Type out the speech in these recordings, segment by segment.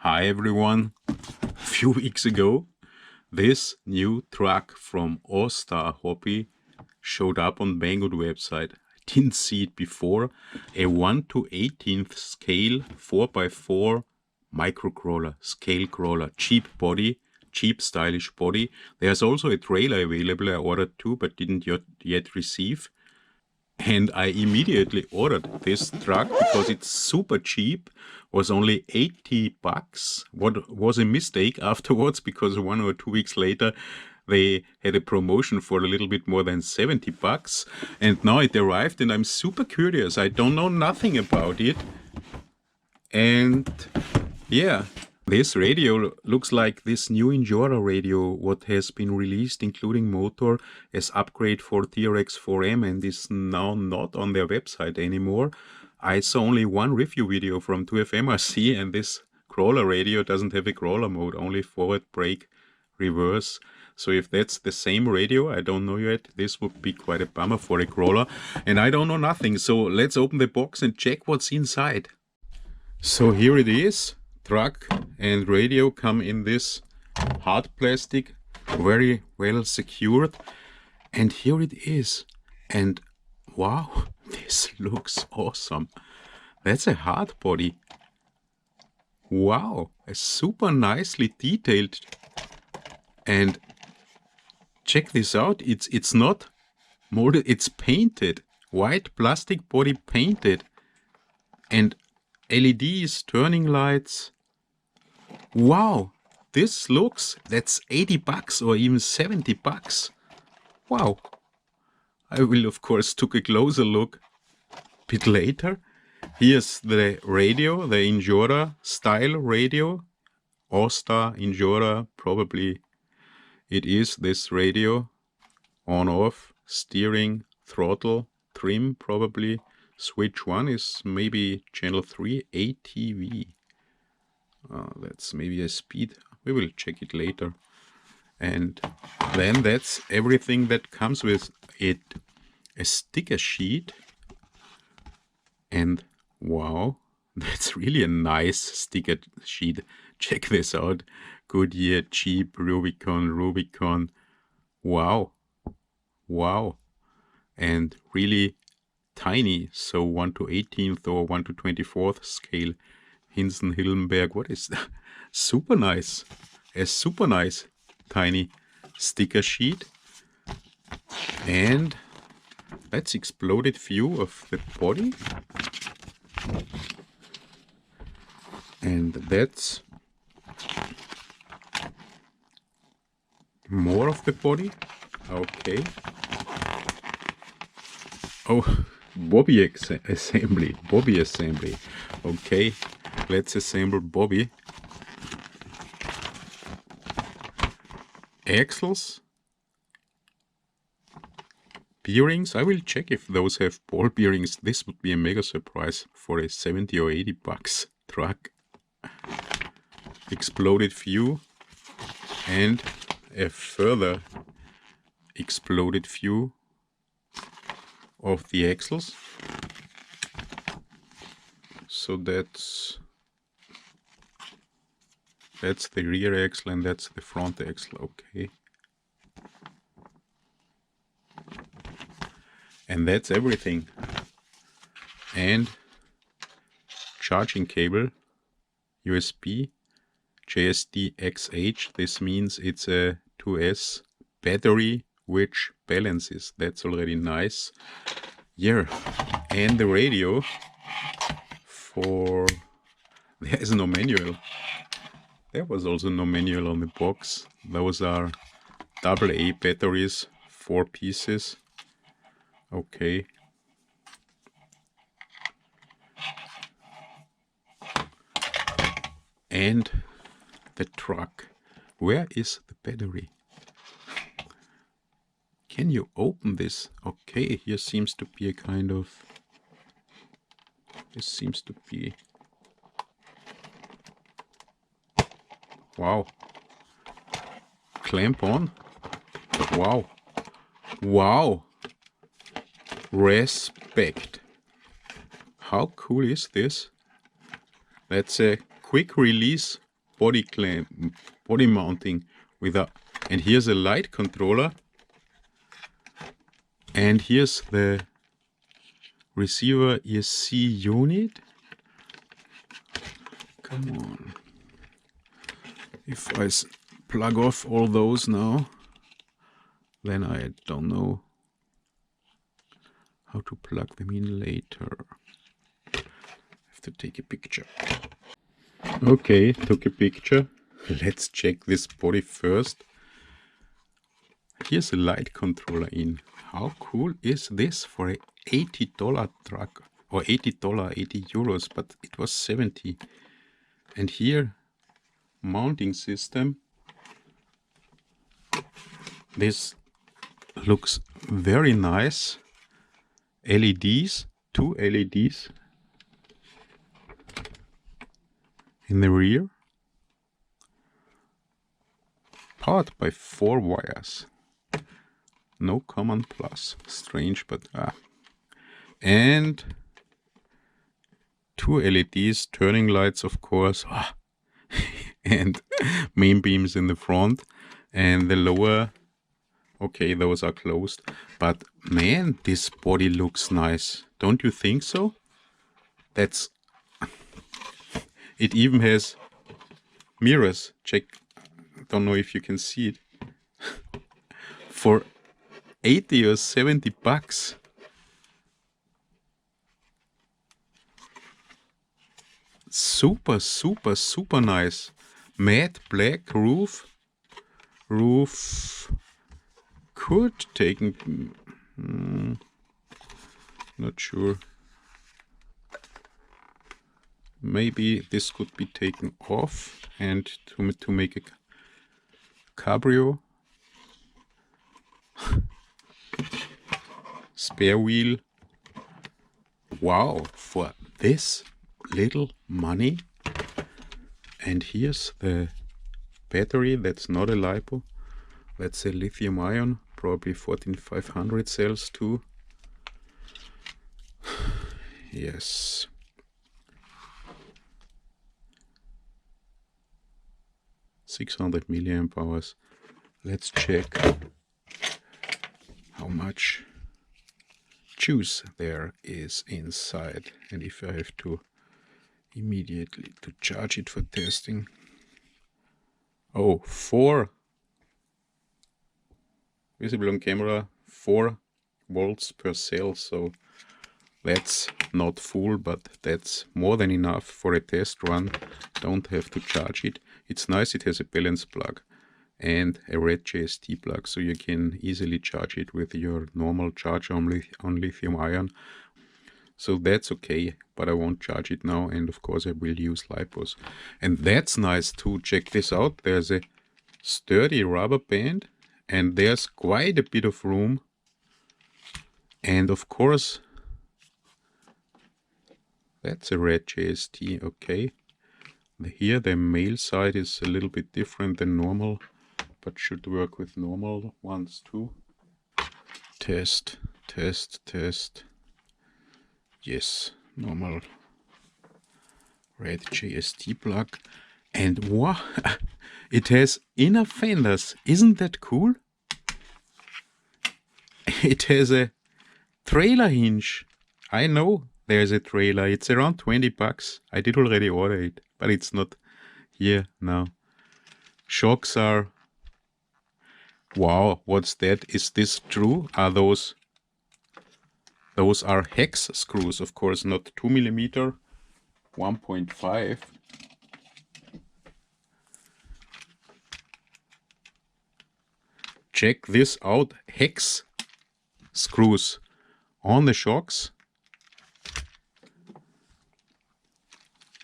Hi everyone. A few weeks ago, this new truck from Austar Hobby showed up on Banggood website. I didn't see it before. A 1/18 scale 4x4 microcrawler, scale crawler, cheap body, cheap stylish body. There's also a trailer available. I ordered two but didn't yet receive. And I immediately ordered this truck because it's super cheap. Was only 80 bucks. What was a mistake afterwards, because 1 or 2 weeks later they had a promotion for a little bit more than 70 bucks. And now it arrived and I'm super curious. I don't know nothing about it. And yeah, this radio looks like this new Injora radio, what has been released, including motor, as upgrade for TRX4M, and is now not on their website anymore. I saw only one review video from 2FMRC, and this crawler radio doesn't have a crawler mode, only forward, brake, reverse. So if that's the same radio, I don't know yet, this would be quite a bummer for a crawler. And I don't know nothing, so let's open the box and check what's inside. So here it is. Truck and radio come in this hard plastic, very well secured, and here it is. And wow, this looks awesome. That's a hard body. Wow, a super nicely detailed. And check this out, it's not molded, it's painted, white plastic body painted, and LEDs, turning lights. Wow, this looks, that's 80 bucks or even 70 bucks. Wow. I will of course take a closer look a bit later. Here's the radio, the Injora style radio. Austar, Injora, probably it is this radio. On off, steering, throttle, trim probably. Switch 1 is maybe channel 3, ATV. That's maybe a speed. We will check it later. And then that's everything that comes with it. A sticker sheet. And wow, that's really a nice sticker sheet. Check this out. Goodyear, Jeep, Rubicon. Wow. Wow. And really tiny. So 1/18 or 1/24 scale. Hinsen, Hillenberg, what is that? Super nice. A super nice tiny sticker sheet. And that's exploded view of the body. And that's more of the body. Okay. Oh, Bobby assembly. Bobby assembly. Okay. Let's assemble Bobby. Axles. Bearings. I will check if those have ball bearings. This would be a mega surprise for a 70 or 80 bucks truck. Exploded view. And a further exploded view of the axles. So that's the rear axle and that's the front axle. Okay. And that's everything. And charging cable, USB, JSD XH. This means it's a 2S battery which balances. That's already nice. Yeah. And the radio for, there is no manual. There was also no manual on the box. Those are AA batteries, 4 pieces. Okay. And the truck. Where is the battery? Can you open this? Okay, here seems to be a kind of, this seems to be, wow. Clamp on. Wow. Wow. Respect. How cool is this? That's a quick release body clamp, body mounting with a, and here's a light controller, and here's the receiver ESC unit. Come on. If I plug off all those now, then I don't know how to plug them in later. I have to take a picture. Okay, took a picture. Let's check this body first. Here's a light controller in. How cool is this for a $80 truck? Or $80, 80 euros, but it was 70. And here, mounting system. This looks very nice. LEDs, 2 LEDs in the rear. Powered by 4 wires. No common plus. Strange, but and 2 LEDs, turning lights, of course. And main beams in the front. And the lower, okay, those are closed. But man, this body looks nice. Don't you think so? That's... It even has mirrors. Check. Don't know if you can see it. For 80 or 70 bucks. Super, super, super nice. Matte black roof. Roof could take, not sure. Maybe this could be taken off and to make a cabrio. Spare wheel. Wow, for this little money. And here's the battery. That's not a LiPo. That's a lithium ion, probably 14500 cells too. Yes. $600 milliamp hours. Let's check how much juice there is inside, and if I have to immediately to charge it for testing. Oh, 4 visible on camera, 4 volts per cell, so that's not full, but that's more than enough for a test run. Don't have to charge it. It's nice, it has a balance plug and a red JST plug, so you can easily charge it with your normal charger on lithium ion. So that's okay, but I won't charge it now, and of course I will use LiPos. And that's nice too. Check this out. There's a sturdy rubber band, and there's quite a bit of room. And of course, that's a red JST, okay. Here the male side is a little bit different than normal, but should work with normal ones too. Test, test, test. Yes, normal red JST plug. And wow, it has inner fenders. Isn't that cool? It has a trailer hinge. I know there's a trailer. It's around 20 bucks. I did already order it, but it's not here now. Shocks are... Wow, what's that? Is this true? Are those are hex screws, of course, not 2 mm, 1.5. Check this out, hex screws on the shocks.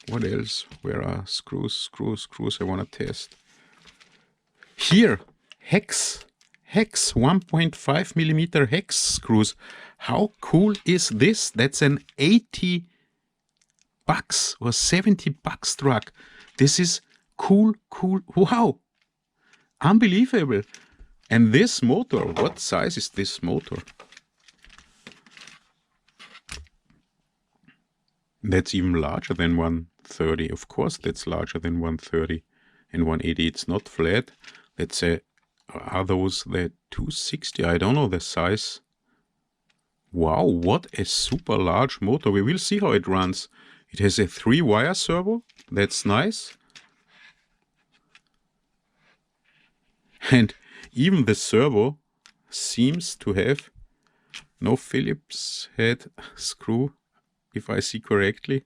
What else? Where are screws, screws, screws I want to test? Here, hex 1.5 mm hex screws. How cool is this? That's an 80 bucks or 70 bucks truck. This is cool, cool. Wow. Unbelievable. And this motor, what size is this motor? That's even larger than 130. Of course, that's larger than 130. and 180 it's not flat. Let's say, are those the 260? I don't know the size. Wow, what a super large motor. We will see how it runs. It has a 3-wire servo. That's nice. And even the servo seems to have no Phillips head screw, if I see correctly,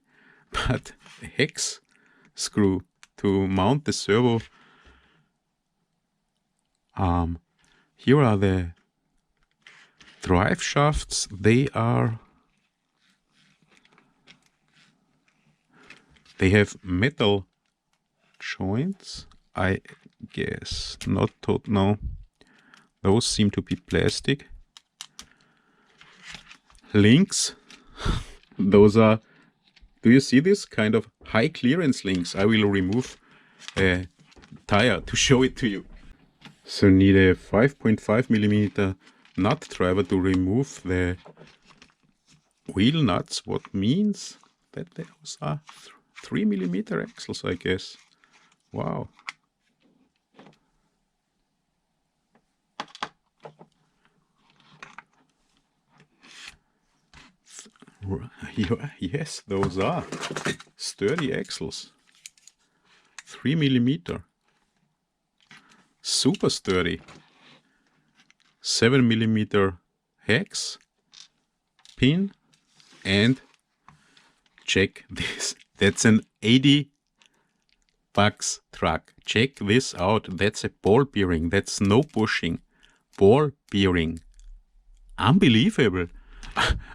but a hex screw to mount the servo. Here are the drive shafts. They have metal joints, I guess. No, those seem to be plastic. Links, those are, do you see this kind of high clearance links? I will remove a tire to show it to you. So need a 5.5 millimeter nut driver to remove the wheel nuts, what means that those are 3 millimeter axles, I guess. Wow. Yes, those are sturdy axles. 3 millimeter. Super sturdy. 7 millimeter hex pin, and check this. That's an 80 bucks truck. Check this out. That's a ball bearing. That's no bushing. Ball bearing. Unbelievable.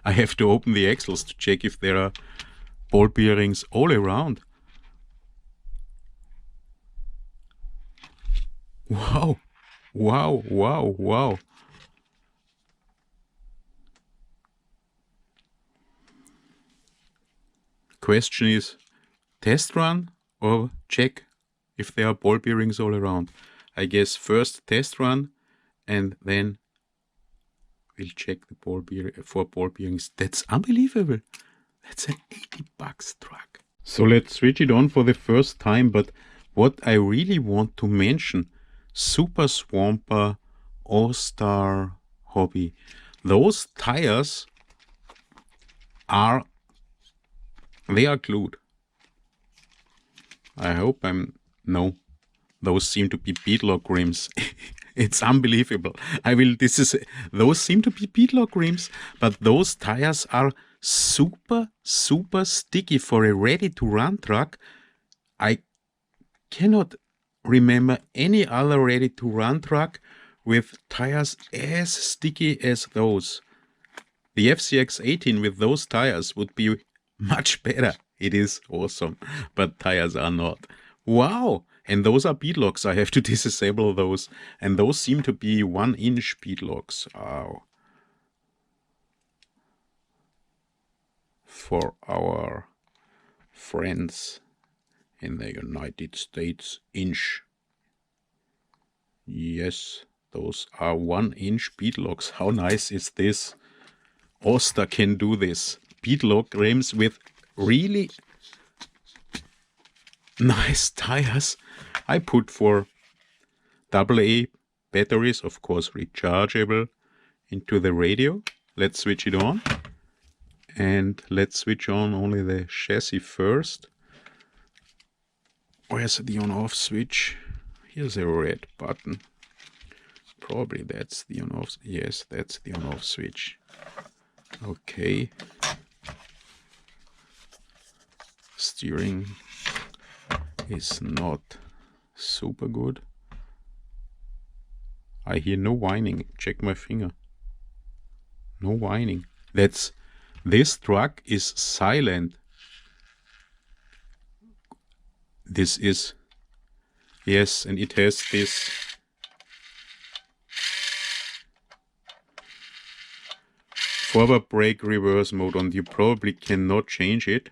I have to open the axles to check if there are ball bearings all around. Wow. Wow, wow, wow. Question is, test run or check if there are ball bearings all around? I guess first test run and then we'll check the ball bearing for ball bearings. That's unbelievable. That's an 80 bucks truck. So let's switch it on for the first time, but what I really want to mention, Super Swamper, Austar Hobby, those tires are glued. I hope no, those seem to be beadlock rims. It's unbelievable. Those seem to be beadlock rims, but those tires are super, super sticky for a ready-to-run truck. I cannot remember any other ready-to-run truck with tires as sticky as those. The FCX18 with those tires would be much better. It is awesome, but tires are not. Wow! And those are beadlocks. I have to disassemble those. And those seem to be 1-inch beadlocks. Wow. For our friends in the United States, inch. Yes, those are 1-inch beadlocks. How nice is this? Austar can do this. Beadlock rims with really nice tires. I put for AA batteries, of course rechargeable, into the radio. Let's switch it on. And let's switch on only the chassis first. Where's the on-off switch? Here's a red button. Probably that's the on-off. Yes, that's the on-off switch. Okay. Steering is not super good. I hear no whining. Check my finger. No whining. This truck is silent. This is, yes, and it has this forward brake reverse mode on. You probably cannot change it.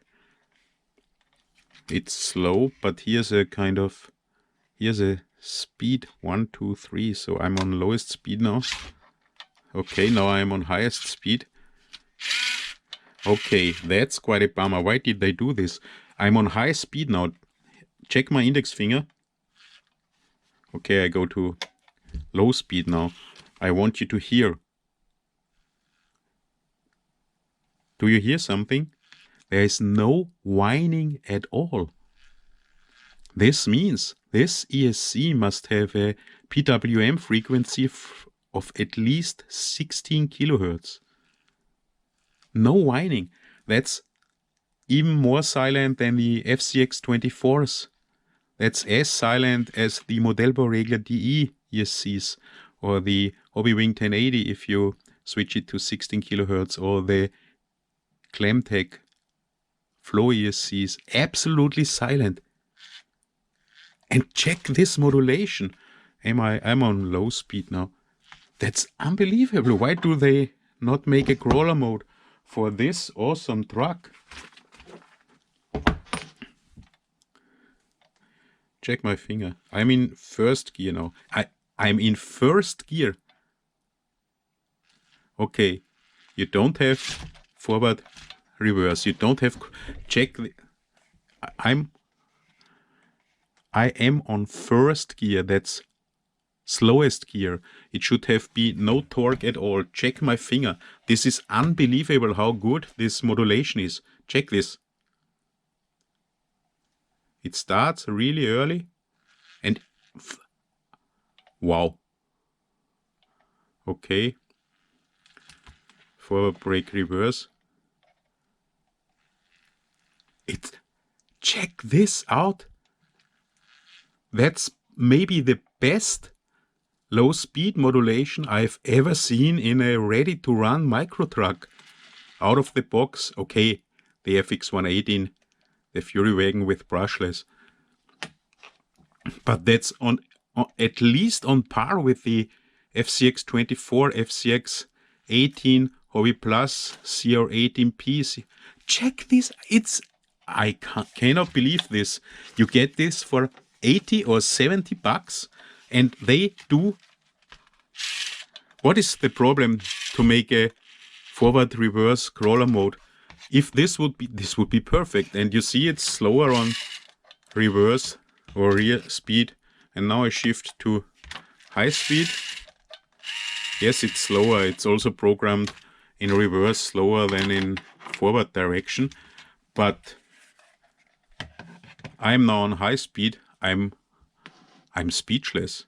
It's slow, but here's a speed 1, 2, 3. So I'm on lowest speed now. Okay, now I'm on highest speed. Okay, that's quite a bummer. Why did they do this? I'm on high speed now. Check my index finger. Okay, I go to low speed now. I want you to hear. Do you hear something? There is no whining at all. This means this ESC must have a PWM frequency of at least 16 kilohertz. No whining. That's even more silent than the FCX24s. That's as silent as the Modellbauregler DE ESCs or the Hobbywing 1080 if you switch it to 16 kilohertz, or the Clemtech Flow ESCs. Absolutely silent. And check this modulation. I'm on low speed now. That's unbelievable. Why do they not make a crawler mode for this awesome truck? Check my finger. I'm in first gear now. I'm in first gear. Okay, you don't have forward, reverse. You don't have check. I am on first gear. That's slowest gear. It should have been no torque at all. Check my finger. This is unbelievable how good this modulation is. Check this. It starts really early and wow. Okay. Forward brake reverse. Check this out. That's maybe the best low speed modulation I've ever seen in a ready to run micro truck. Out of the box. Okay, the FX118, the Fury wagon with brushless. But that's on at least on par with the FCX24, FCX18, Hobby Plus, CR18P. Check this. I cannot believe this. You get this for 80 or 70 bucks and they do. What is the problem to make a forward reverse crawler mode? If this would be perfect. And you see it's slower on reverse or rear speed. And now I shift to high speed. Yes, it's slower. It's also programmed in reverse slower than in forward direction. But I'm now on high speed. I'm speechless.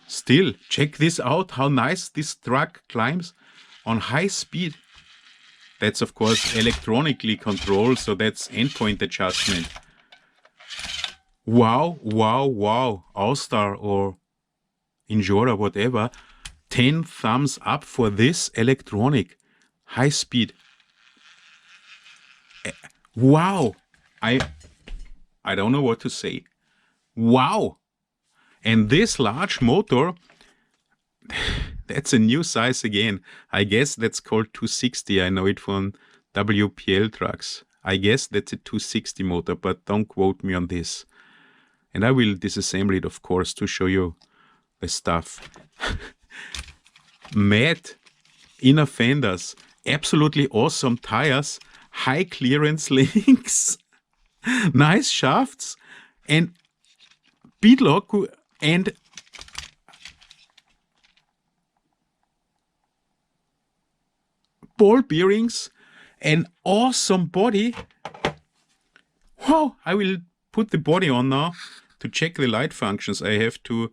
Still, check this out, how nice this truck climbs on high speed. That's of course electronically controlled, so that's endpoint adjustment. Wow, wow, wow. Austar or Injora, whatever. 10 thumbs up for this electronic high speed. Wow. I don't know what to say. Wow. And this large motor, that's a new size again. I guess that's called 260. I know it from WPL trucks. I guess that's a 260 motor, but don't quote me on this. And I will disassemble it, of course, to show you the stuff. Matte inner fenders, absolutely awesome tires, high clearance links, nice shafts, and beadlock and ball bearings, an awesome body. Wow, I will put the body on now to check the light functions. I have to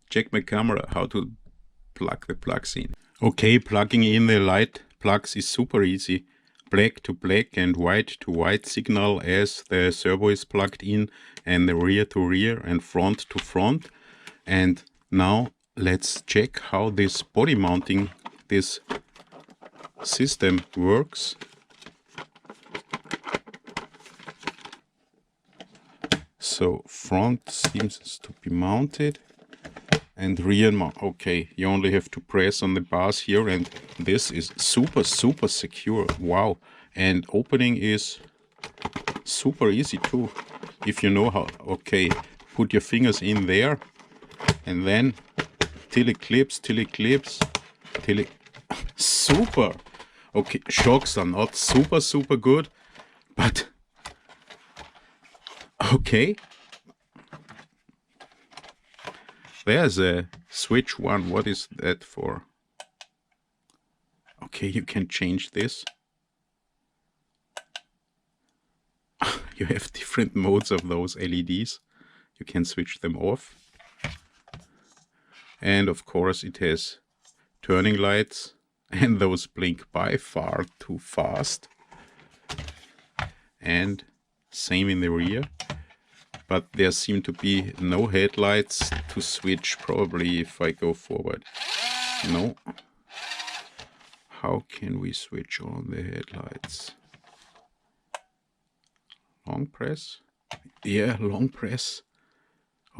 check my camera, how to plug the plugs in. Okay, plugging in the light plugs is super easy. Black to black and white to white signal as the servo is plugged in, and the rear to rear and front to front. And now let's check how this body mounting, this system works. So front seems to be mounted and rear mount. Okay, you only have to press on the bars here, and this is super secure. Wow. And opening is super easy too, if you know how. Okay, put your fingers in there and then till it clips, super. Okay, shocks are not super good, but okay, There's a switch one. What is that for? Okay, you can change this. You have different modes of those LEDs. You can switch them off. And of course it has turning lights, and those blink by far too fast. And same in the rear. But there seem to be no headlights to switch, probably if I go forward. No. How can we switch on the headlights? Long press? Yeah, long press.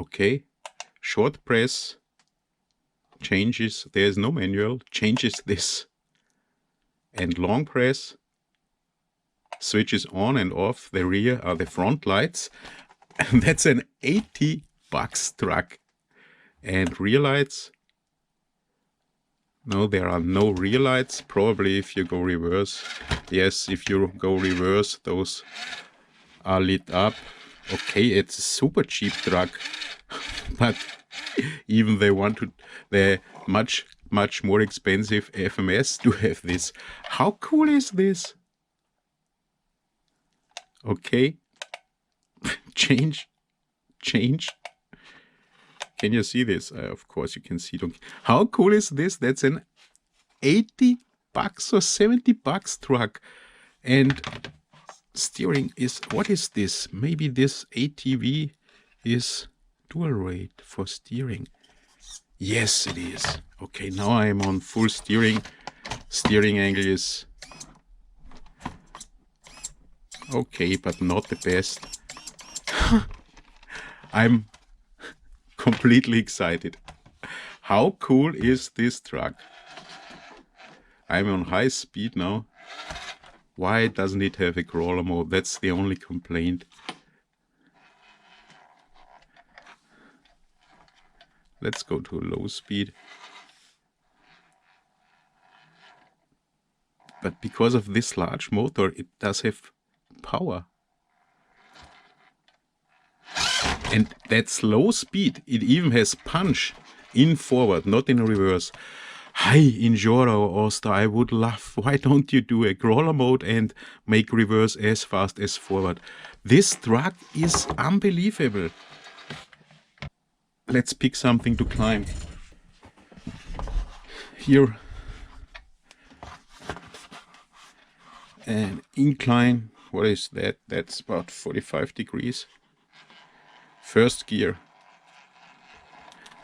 Okay. Short press changes, there's no manual, changes this. And long press switches on and off. The rear are the front lights. And that's an $80 truck. And rear lights, no, there are no rear lights. Probably if you go reverse. Yes, if you go reverse, those are lit up. Okay, it's a super cheap truck. But even the much more expensive FMS do have this. How cool is this? Okay. Change. Can you see this? Of course you can see. How cool is this? That's an $80 or $70 truck. And steering is, what is this? Maybe this ATV is dual rate for steering. Yes, it is. Okay, now I am on full steering. Steering angle is okay, but not the best. I'm completely excited. How cool is this truck? I'm on high speed now. Why doesn't it have a crawler mode? That's the only complaint. Let's go to low speed. But because of this large motor, it does have power. And that's low speed. It even has punch in forward, not in reverse. Hi, Injora or Austar, I would love, why don't you do a crawler mode and make reverse as fast as forward? This truck is unbelievable. Let's pick something to climb. Here, an incline. What is that? That's about 45 degrees. First gear.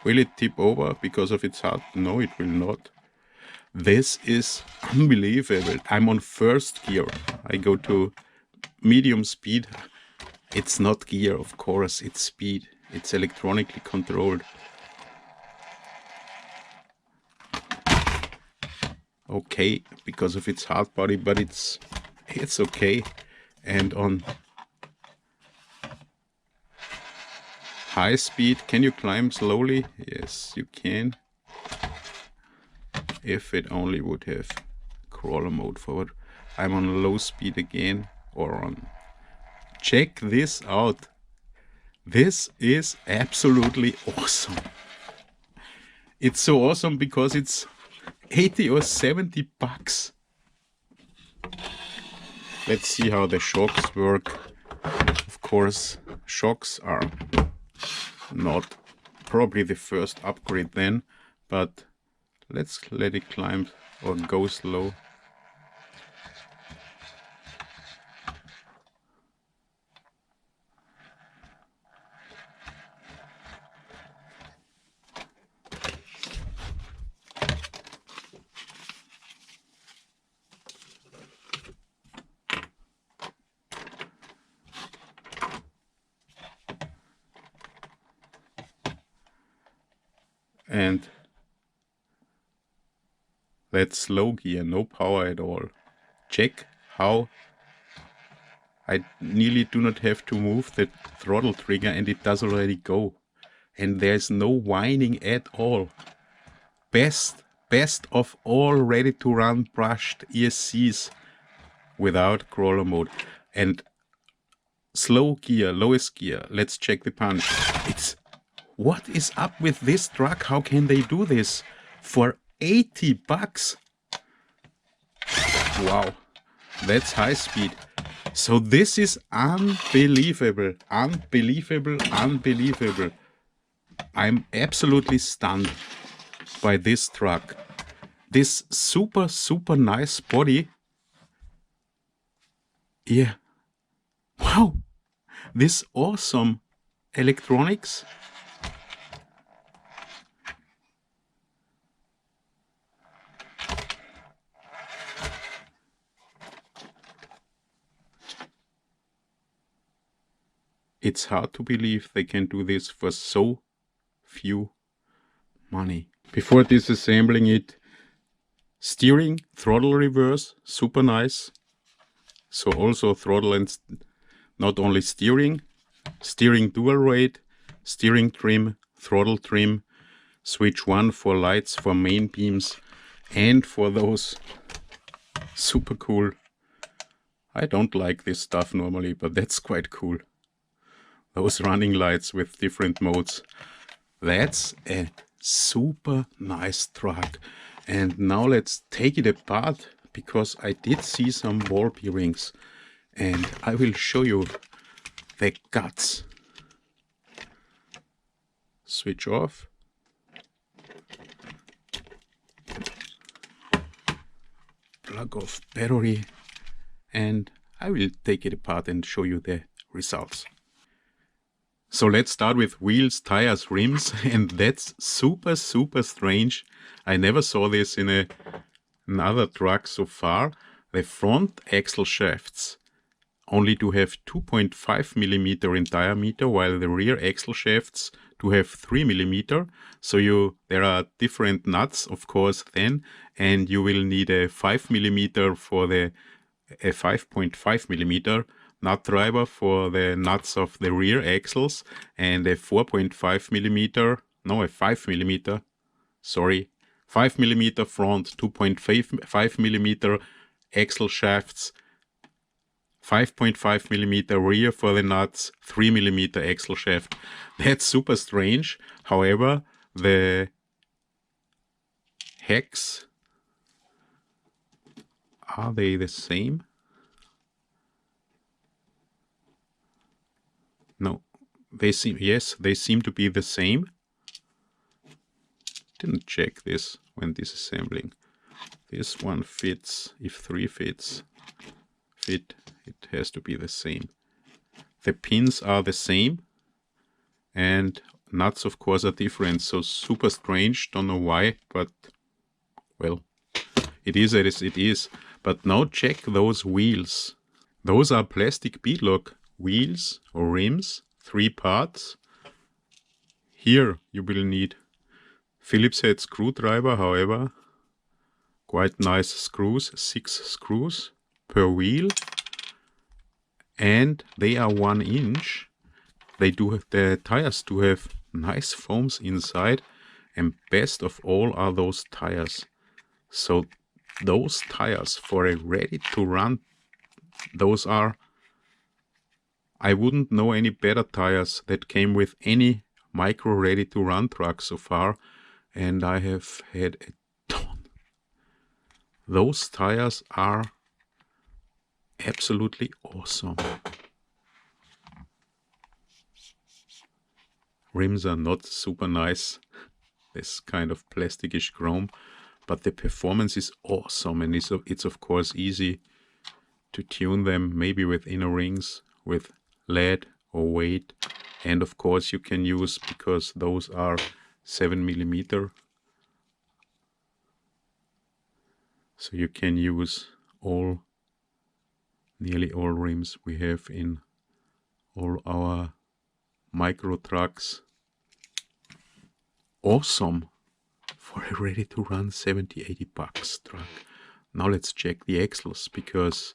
Will it tip over because of its height? No, it will not. This is unbelievable. I'm on first gear. I go to medium speed. It's not gear, of course, it's speed. It's electronically controlled. Okay, because of its hard body, but it's okay. And on high speed, can you climb slowly? Yes, you can. If it only would have crawler mode forward. I'm on low speed again, or on. Check this out. This is absolutely awesome. It's so awesome because it's 80 or 70 bucks. Let's see how the shocks work. Of course, shocks are not probably the first upgrade then, but let's let it climb or go slow. And that's low gear, no power at all. Check how I nearly do not have to move the throttle trigger and it does already go. And there's no whining at all. Best of all ready to run brushed ESCs without crawler mode. And slow gear, lowest gear, let's check the punch. It's What is up with this truck? How can they do this for 80 bucks? Wow, that's high speed. So this is unbelievable, unbelievable, unbelievable. I'm absolutely stunned by this truck. This super, super nice body. Yeah. Wow. This awesome electronics. It's hard to believe they can do this for so few money. Before disassembling it, steering, throttle reverse, super nice. So also throttle and not only steering dual rate, steering trim, throttle trim, switch 1 for lights for main beams, and for those super cool. I don't like this stuff normally, but that's quite cool. Those running lights with different modes. That's a super nice truck. And now let's take it apart, because I did see some ball bearings and I will show you the guts. Switch off. Plug off battery, and I will take it apart and show you the results. So let's start with wheels, tires, rims, and that's super, super strange. I never saw this in another truck so far. The front axle shafts only to have 2.5 millimeter in diameter, while the rear axle shafts to have 3 millimeter. So there are different nuts, of course, then, and you will need a 5 millimeter for a 5.5 millimeter nut driver for the nuts of the rear axles, and a 4.5 millimeter, no, a 5 millimeter, sorry, 5 millimeter front, 2.5 millimeter axle shafts, 5.5 millimeter rear for the nuts, 3 millimeter axle shaft. That's super strange. However, the hex, are they the same? No, they seem, yes, they seem to be the same. Didn't check this when disassembling. This one fits, if 3 fits, it has to be the same. The pins are the same, and nuts of course are different, so super strange, don't know why, but well, it is as it is. But now check those wheels. Those are plastic beadlock wheels or rims, 3 parts. Here you will need Phillips head screwdriver, however, quite nice screws, 6 screws per wheel, and they are 1 inch. The tires do have nice foams inside, and best of all are those tires. So those tires for a ready to run, those are, I wouldn't know any better tires that came with any micro ready to run truck so far, and I have had a ton. Those tires are absolutely awesome. Rims are not super nice, this kind of plasticish chrome, but the performance is awesome, and it's of course easy to tune them, maybe with inner rings, with lead or weight, and of course you can use, because those are 7 millimeter, so you can use nearly all rims we have in all our micro trucks. Awesome for a ready to run 70-80 bucks truck. Now let's check the axles, because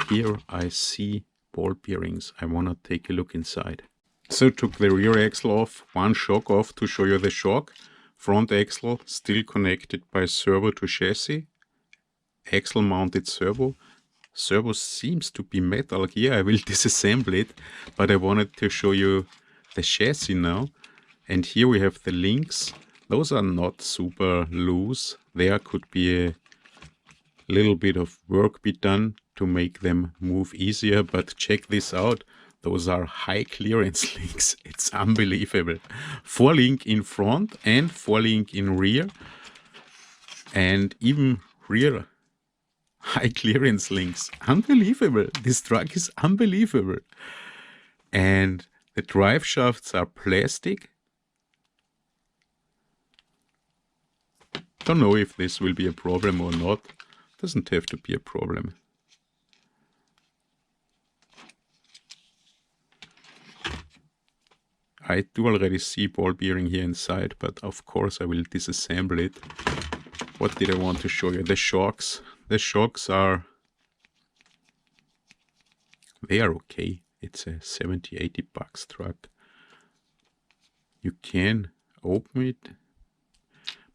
here I see ball bearings. I want to take a look inside. So took the rear axle off, one shock off to show you the shock. Front axle still connected by servo to chassis. Axle mounted servo. Servo seems to be metal here. I will disassemble it, but I wanted to show you the chassis now. And here we have the links. Those are not super loose. There could be a little bit of work be done to make them move easier, but check this out. Those are high clearance links. It's unbelievable. 4 link in front and 4 link in rear, and even rear high clearance links. Unbelievable. This truck is unbelievable. And the drive shafts are plastic. Don't know if this will be a problem or not. Doesn't have to be a problem. I do already see ball bearing here inside, but of course I will disassemble it. What did I want to show you? The shocks. The shocks are... they are okay. It's a 70-80 bucks truck. You can open it.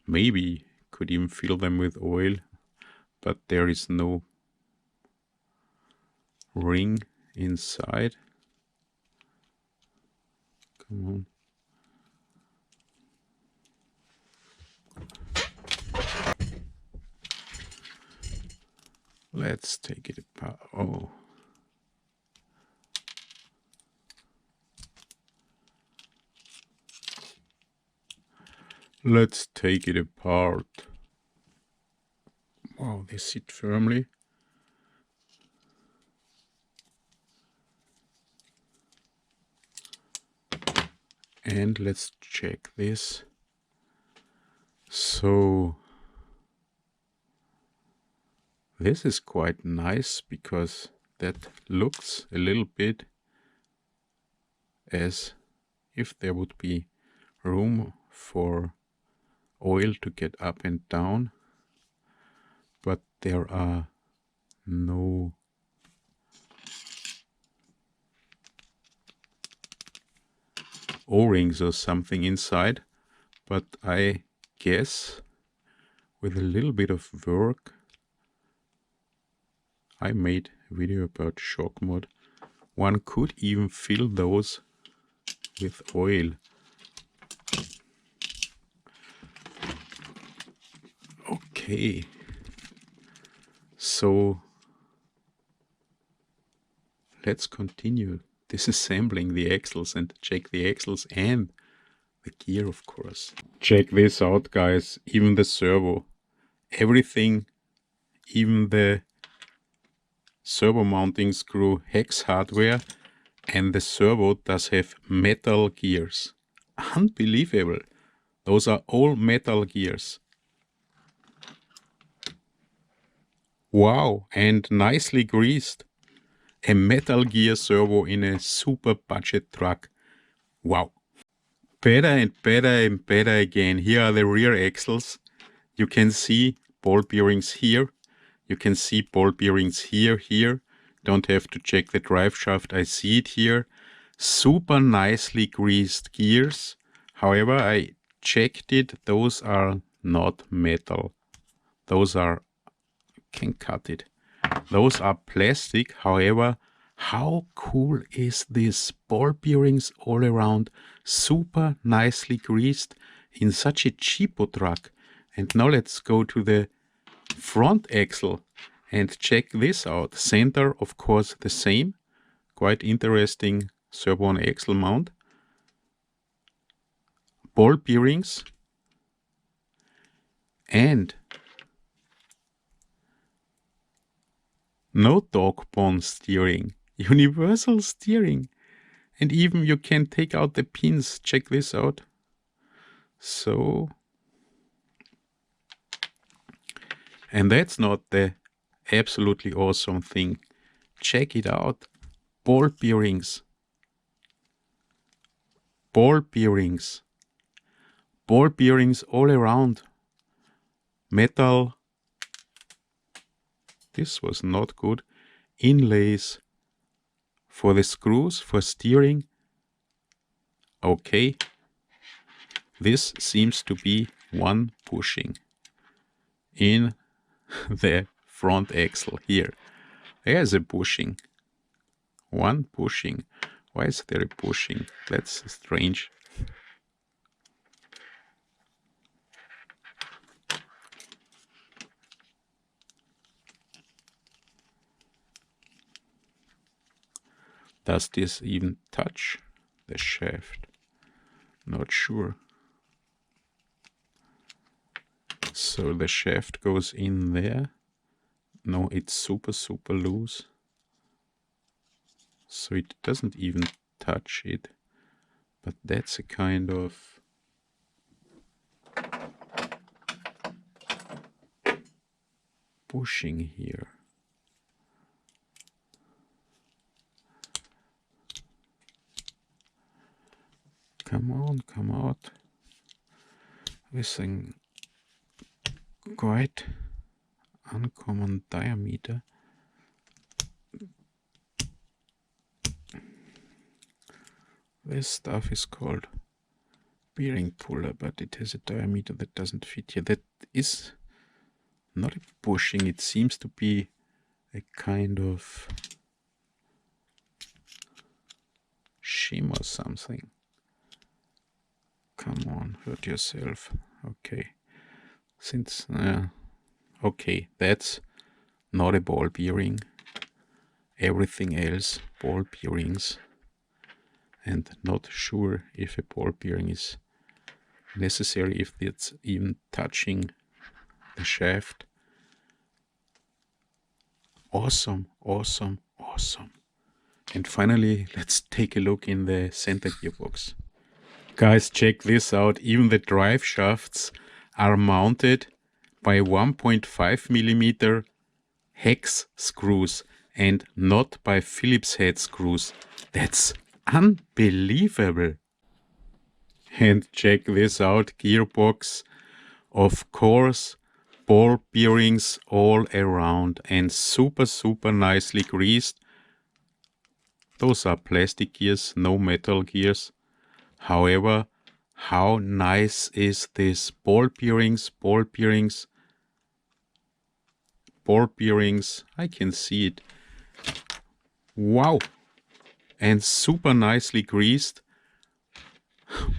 Maybe could even fill them with oil, but there is no ring inside. Come on. Let's take it apart. Oh. Let's take it apart. Wow, they sit firmly. And let's check this. So this is quite nice because that looks a little bit as if there would be room for oil to get up and down, but there are no O-rings or something inside. But I guess with a little bit of work, I made a video about shock mod, one could even fill those with oil. Okay, so let's continue disassembling the axles and check the axles and the gear, of course. Check this out, guys. Even the servo, everything, even the servo mounting screw hex hardware, and the servo does have metal gears. Unbelievable. Those are all metal gears. Wow, and nicely greased. A metal gear servo in a super budget truck. Wow. Better and better and better again. Here are the rear axles. You can see ball bearings here. You can see ball bearings here. Don't have to check the drive shaft. I see it here. Super nicely greased gears. However, I checked it. Those are not metal. Those are... can cut it. Those are plastic. However, how cool is this? Ball bearings all around, super nicely greased in such a cheapo truck. And now let's go to the front axle and check this out. Center, of course, the same. Quite interesting servo on axle mount. Ball bearings and no dog bone steering, universal steering. And even you can take out the pins. Check this out. So, and that's not the absolutely awesome thing. Check it out. Ball bearings. Ball bearings. Ball bearings all around. Metal. This was not good. Inlays for the screws, for steering. Okay. This seems to be one bushing in the front axle here. There's a bushing. One bushing. Why is there a bushing? That's strange. Does this even touch the shaft? Not sure. So the shaft goes in there. No, it's super loose. So it doesn't even touch it. But that's a kind of bushing here. Come on, come out. With a quite uncommon diameter. This stuff is called bearing puller, but it has a diameter that doesn't fit here. That is not a bushing, it seems to be a kind of shim or something. Come on, hurt yourself. Okay. Since, okay, that's not a ball bearing. Everything else, ball bearings. And not sure if a ball bearing is necessary, if it's even touching the shaft. Awesome, awesome, awesome. And finally, let's take a look in the center gearbox. Guys, check this out. Even the drive shafts are mounted by 1.5 millimeter hex screws and not by Phillips head screws. That's unbelievable. And check this out, gearbox, of course, ball bearings all around and super nicely greased. Those are plastic gears, no metal gears. However, how nice is this? Ball bearings, ball bearings, ball bearings. I can see it. Wow. And super nicely greased.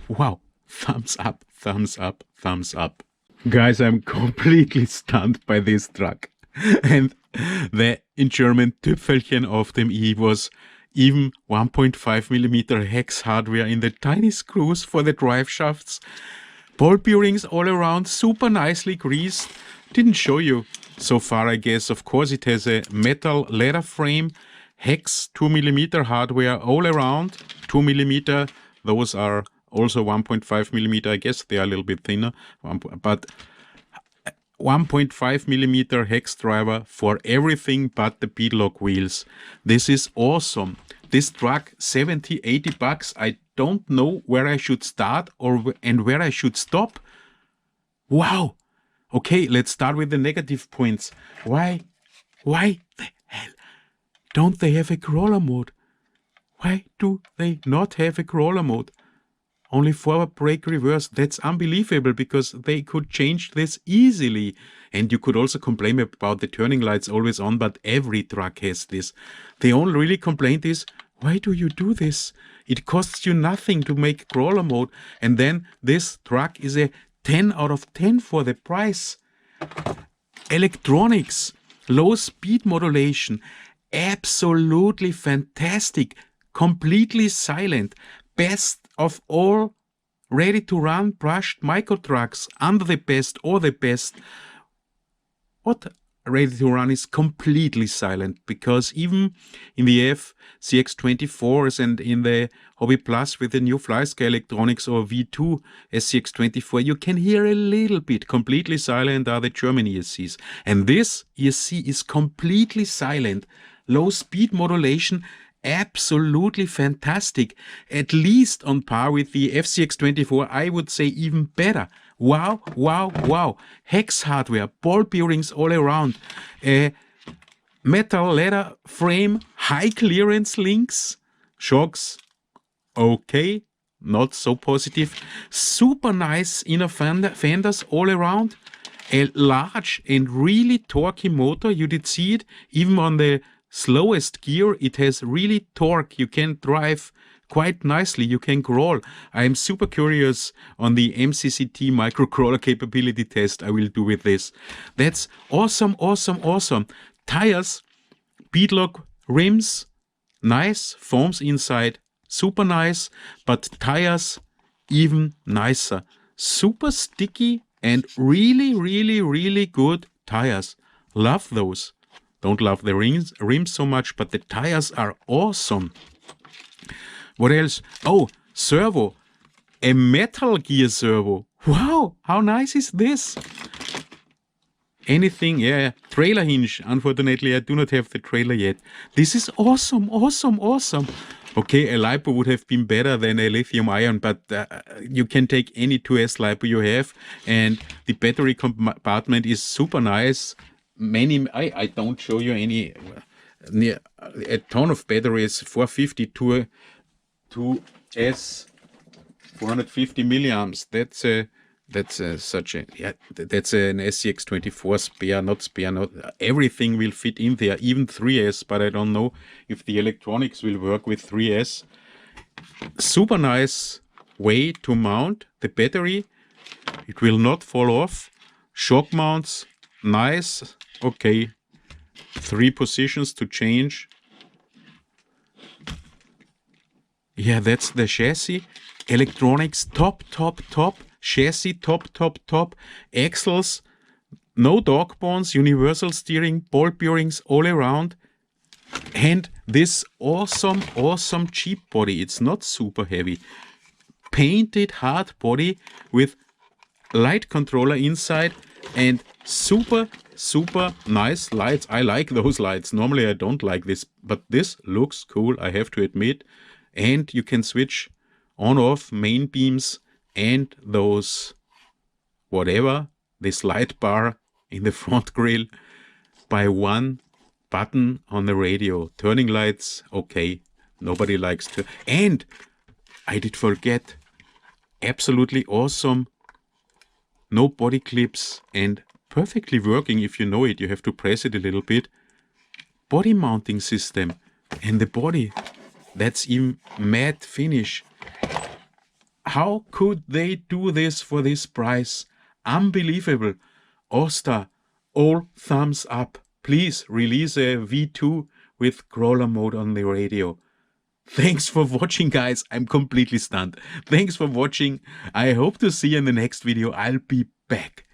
Wow. Thumbs up, thumbs up, thumbs up. Guys, I'm completely stunned by this truck. And the in German Tüpfelchen of dem I was even 1.5 millimeter hex hardware in the tiny screws for the drive shafts. Ball bearings all around, super nicely greased. Didn't show you so far, I guess. Of course, it has a metal leather frame, hex 2 millimeter hardware all around, 2 millimeter. Those are also 1.5 millimeter. I guess they are a little bit thinner, but 1.5 millimeter hex driver for everything but the beadlock wheels. This is awesome. This truck, 70, 80 bucks. I don't know where I should start and where I should stop. Wow. Okay, let's start with the negative points. Why the hell don't they have a crawler mode? Why do they not have a crawler mode? Only forward brake reverse. That's unbelievable because they could change this easily. And you could also complain about the turning lights always on, but every truck has this. The only really complaint is, why do you do this? It costs you nothing to make crawler mode. And then this truck is a 10 out of 10 for the price. Electronics, low speed modulation, absolutely fantastic, completely silent, best of all ready to run brushed micro trucks, under the best or the best. What ready to run is completely silent, because even in the FCX24s and in the Hobby Plus with the new FlySky electronics or V2 SCX24, you can hear a little bit. Completely silent are the German ESCs. And this ESC is completely silent. Low speed modulation, absolutely fantastic. At least on par with the FCX24, I would say even better. Wow, wow, wow. Hex hardware, ball bearings all around. Metal leather frame, high clearance links, shocks, okay, not so positive. Super nice inner fenders all around. A large and really torquey motor, you did see it, even on the slowest gear, it has really torque. You can drive quite nicely. You can crawl. I'm super curious on the MCCT microcrawler capability test I will do with this. That's awesome, awesome, awesome. Tires, beadlock rims, nice, foams inside, super nice, but tires even nicer. Super sticky and really good tires. Love those. Don't love the rims so much, but the tires are awesome. What else? Oh, servo. A metal gear servo. Wow, how nice is this? Anything, yeah. Trailer hinge. Unfortunately, I do not have the trailer yet. This is awesome. Okay, a LiPo would have been better than a lithium ion, but you can take any 2S LiPo you have, and the battery compartment is super nice. I don't show you any, a ton of batteries, 450 to 2S, 450 milliamps. That's an SCX24 spare, everything will fit in there, even 3S, but I don't know if the electronics will work with 3S. Super nice way to mount the battery. It will not fall off. Shock mounts, nice. Okay, 3 positions to change. Yeah, that's the chassis. Electronics, top. Chassis, top. Axles, no dog bones, universal steering, ball bearings all around. And this awesome cheap body. It's not super heavy. Painted hard body with light controller inside and super nice lights. I like those lights. Normally I don't like this, but this looks cool, I have to admit. And you can switch on off main beams and those whatever, this light bar in the front grille by one button on the radio. Turning lights, okay, nobody likes to. And I did forget, absolutely awesome, no body clips and perfectly working. If you know it, you have to press it a little bit. Body mounting system, and the body, that's even matte finish. How could they do this for this price? Unbelievable. Austar, all thumbs up. Please release a V2 with crawler mode on the radio. Thanks for watching, guys. I'm completely stunned. Thanks for watching. I hope to see you in the next video. I'll be back.